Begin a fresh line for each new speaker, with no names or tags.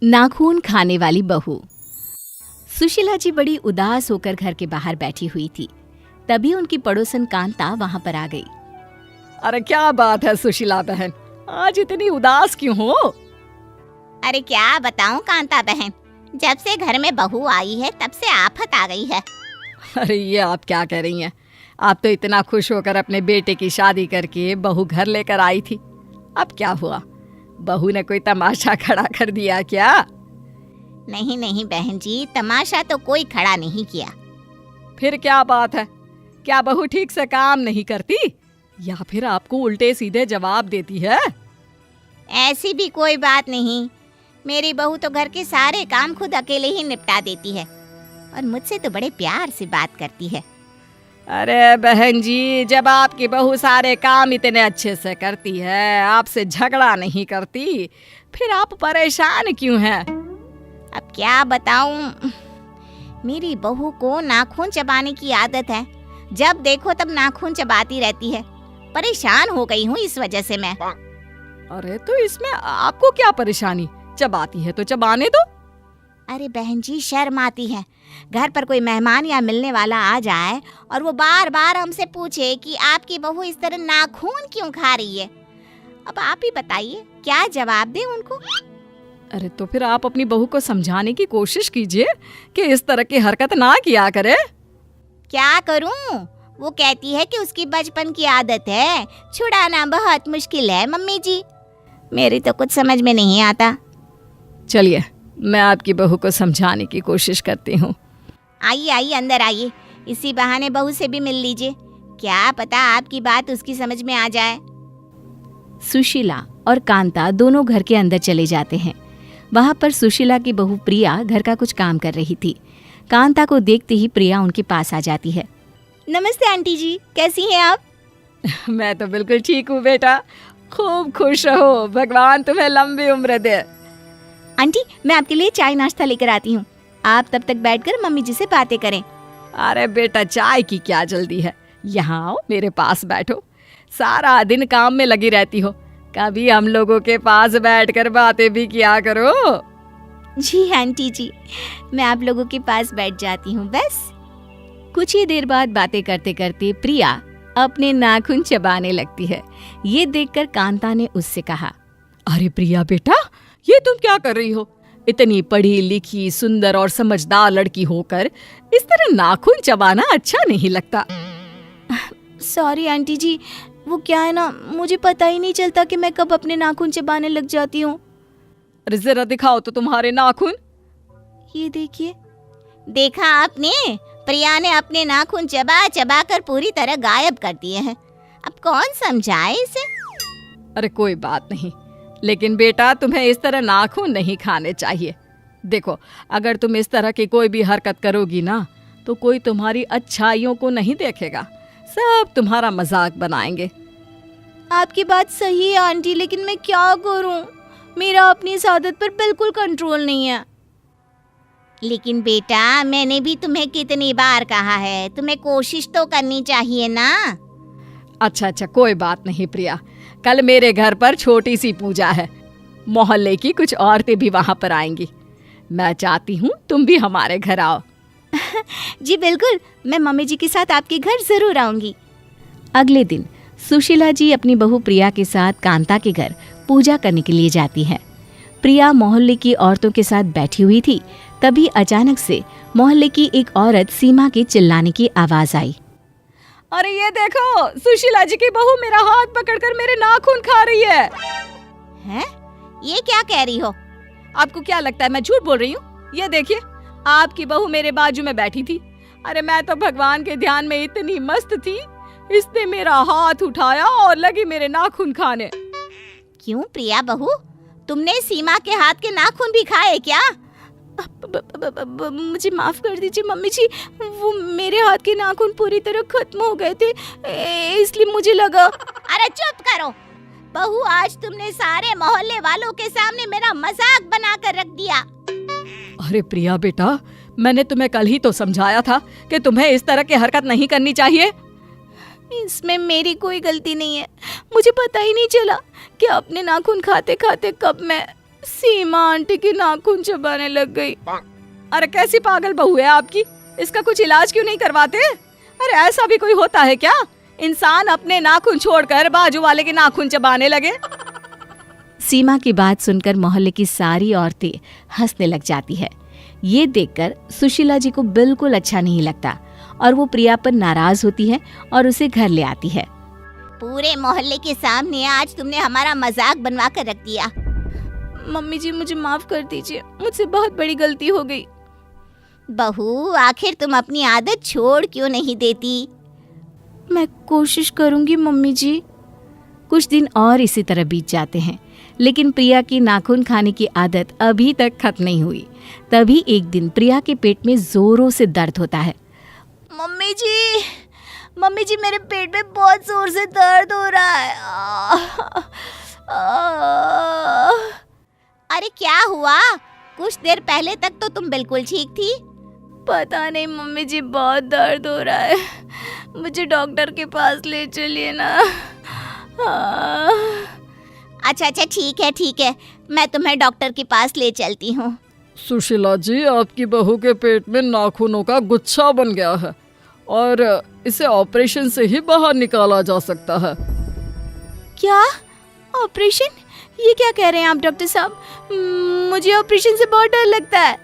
नाखून खाने वाली बहू। सुशीला जी बड़ी उदास होकर घर के बाहर बैठी हुई थी। तभी उनकी पड़ोसन कांता वहां पर आ गई।
अरे क्या बात है सुशीला बहन, आज इतनी उदास क्यों हो?
अरे क्या बताऊं कांता बहन, जब से घर में बहू आई है तब से आफत आ गई है।
अरे ये आप क्या कह रही हैं? आप तो इतना खुश होकर अपने बेटे की शादी करके बहू घर लेकर आई थी। अब क्या हुआ? बहू ने कोई तमाशा खड़ा कर दिया क्या?
नहीं नहीं बहन जी, तमाशा तो कोई खड़ा नहीं किया।
फिर क्या बात है? क्या बहू ठीक से काम नहीं करती या फिर आपको उल्टे सीधे जवाब देती है?
ऐसी भी कोई बात नहीं, मेरी बहू तो घर के सारे काम खुद अकेले ही निपटा देती है और मुझसे तो बड़े प्यार से बात करती है।
अरे बहन जी, जब आपकी बहू सारे काम इतने अच्छे से करती है, आपसे झगड़ा नहीं करती, फिर आप परेशान क्यों हैं?
अब क्या बताऊं, मेरी बहू को नाखून चबाने की आदत है। जब देखो तब नाखून चबाती रहती है। परेशान हो गई हूँ इस वजह से मैं।
अरे तो इसमें आपको क्या परेशानी? चबाती है तो चबाने दो।
अरे बहन जी, शर्म आती है। घर पर कोई मेहमान या मिलने वाला आ जाए और वो बार बार हमसे पूछे कि आपकी बहू इस तरह नाखून क्यों खा रही है। अब आप ही बताइए क्या जवाब दें उनको।
अरे तो फिर आप अपनी बहू को समझाने की कोशिश कीजिए कि इस तरह की हरकत ना किया करे।
क्या करूं? वो कहती है कि उसकी बचपन की आदत है, छुड़ाना बहुत मुश्किल है मम्मी जी। मेरी तो कुछ समझ में नहीं आता।
चलिए मैं आपकी बहू को समझाने की कोशिश करती हूँ।
आइए आइए अंदर आइए, इसी बहाने बहू से भी मिल लीजिए। क्या पता आपकी बात उसकी समझ में आ जाए।
सुशीला और कांता दोनों घर के अंदर चले जाते हैं। वहां पर सुशीला की बहू प्रिया घर का कुछ काम कर रही थी। कांता को देखते ही प्रिया उनके पास आ जाती है।
नमस्ते आंटी जी, कैसी हैं आप?
मैं तो बिल्कुल ठीक हूँ बेटा, खूब खुश रहो, भगवान तुम्हें लंबी उम्र दे।
आंटी, मैं आपके लिए चाय नाश्ता लेकर आती हूँ, आप तब तक बैठकर मम्मी जी से बातें करें।
अरे बेटा, चाय की क्या जल्दी है, यहाँ आओ मेरे पास बैठो। सारा दिन काम में लगी रहती हो, कभी हम लोगों के पास बैठकर बातें भी किया करो।
जी आंटी जी, मैं आप लोगों के पास बैठ जाती हूँ बस।
कुछ ही देर बाद बातें करते करते प्रिया अपने नाखून चबाने लगती है। ये देखकर कांता ने उससे कहा,
अरे प्रिया बेटा, ये तुम क्या कर रही हो? इतनी पढ़ी लिखी सुंदर और समझदार लड़की होकर इस तरह नाखून चबाना अच्छा नहीं लगता।
सॉरी आंटी जी, वो क्या है ना, मुझे पता ही नहीं चलता कि मैं कब अपने नाखून चबाने लग जाती हूँ।
अरे जरा दिखाओ तो तुम्हारे नाखून।
ये देखिए। देखा आपने, प्रिया ने अपने नाखून चबा चबा कर पूरी तरह गायब कर दिए हैं। अब कौन समझाए इसे?
अरे कोई बात नहीं, लेकिन बेटा तुम्हें इस तरह नाखून नहीं खाने चाहिए। देखो, अगर तुम इस तरह की कोई भी हरकत करोगी ना तो कोई तुम्हारी अच्छाइयों को नहीं देखेगा, सब तुम्हारा मजाक बनाएंगे।
आपकी बात सही है आंटी, लेकिन मैं क्या करूं? मेरा अपनी इस आदत पर बिल्कुल कंट्रोल नहीं है। लेकिन बेटा, मैंने भी तुम्हें कितनी बार कहा है, तुम्हें कोशिश तो करनी चाहिए ना।
अच्छा, कोई बात नहीं प्रिया, कल मेरे घर पर छोटी सी पूजा है, मोहल्ले की कुछ औरतें भी वहां पर आएंगी। मैं चाहती हूँ तुम भी हमारे घर आओ।
जी बिल्कुल, मैं मम्मी जी के साथ आपके घर जरूर आऊंगी।
अगले दिन सुशीला जी अपनी बहू प्रिया के साथ कांता के घर पूजा करने के लिए जाती है। प्रिया मोहल्ले की औरतों के साथ बैठी हुई थी, तभी अचानक से मोहल्ले की एक औरत सीमा के चिल्लाने की आवाज आई।
अरे ये देखो, सुशीला जी की बहू मेरा हाथ पकड़कर मेरे नाखून खा रही है।
हैं? ये क्या कह रही हो?
आपको क्या लगता है मैं झूठ बोल रही हूँ? ये देखिए, आपकी बहू मेरे बाजू में बैठी थी। अरे मैं तो भगवान के ध्यान में इतनी मस्त थी, इसने मेरा हाथ उठाया और लगी मेरे नाखून खाने।
क्यों प्रिया बहू, तुमने सीमा के हाथ के नाखून भी खाए क्या? मुझे माफ कर दीजिए मम्मी जी, वो मेरे हाथ के नाखून पूरी तरह खत्म हो गए थे, इसलिए मुझे लगा। अरे चुप करो बहू, आज तुमने सारे मोहल्ले वालों के सामने मेरा मजाक बनाकर रख दिया।
अरे प्रिया बेटा, मैंने तुम्हें कल ही तो समझाया था कि तुम्हें इस तरह की हरकत नहीं करनी चाहिए।
इसमें मेरी कोई गलती नहीं है, मुझे पता ही नहीं चला कि अपने नाखून खाते खाते कब मैं सीमा आंटी की नाखून चबाने लग गई।
अरे कैसी पागल बहू है आपकी, इसका कुछ इलाज क्यों नहीं करवाते? अरे ऐसा भी कोई होता है क्या? इंसान अपने नाखून छोड़कर बाजू वाले के नाखून चबाने लगे।
सीमा की बात सुनकर मोहल्ले की सारी औरतें हंसने लग जाती है। ये देखकर सुशीला जी को बिल्कुल अच्छा नहीं लगता और वो प्रिया पर नाराज होती है और उसे घर ले आती है।
पूरे मोहल्ले के सामने आज तुमने हमारा मजाक बनवा कर रख दिया। मम्मी जी मुझे माफ कर दीजिए, मुझसे बहुत बड़ी गलती हो गई। बहू आखिर तुम अपनी आदत छोड़ क्यों नहीं देती? मैं कोशिश करूंगी मम्मी जी।
कुछ दिन और इसी तरह बीत जाते हैं, लेकिन प्रिया की नाखून खाने की आदत अभी तक खत्म नहीं हुई। तभी एक दिन प्रिया के पेट में जोरों से दर्द होता है।
मम्मी जी मेरे पेट में बहुत जोर से दर्द हो रहा है। अरे क्या हुआ? कुछ देर पहले तक तो तुम बिल्कुल ठीक थी। पता नहीं मम्मी जी, बहुत दर्द हो रहा है, मुझे डॉक्टर के पास ले चलिए ना। अच्छा ठीक है, मैं तुम्हें डॉक्टर के पास ले चलती हूँ।
सुशीला जी, आपकी बहू के पेट में नाखूनों का गुच्छा बन गया है और इसे ऑपरेशन से ही बाहर निकाला जा सकता है।
क्या ऑपरेशन? ये क्या कह रहे हैं आप डॉक्टर साहब? मुझे ऑपरेशन से बहुत डर लगता है।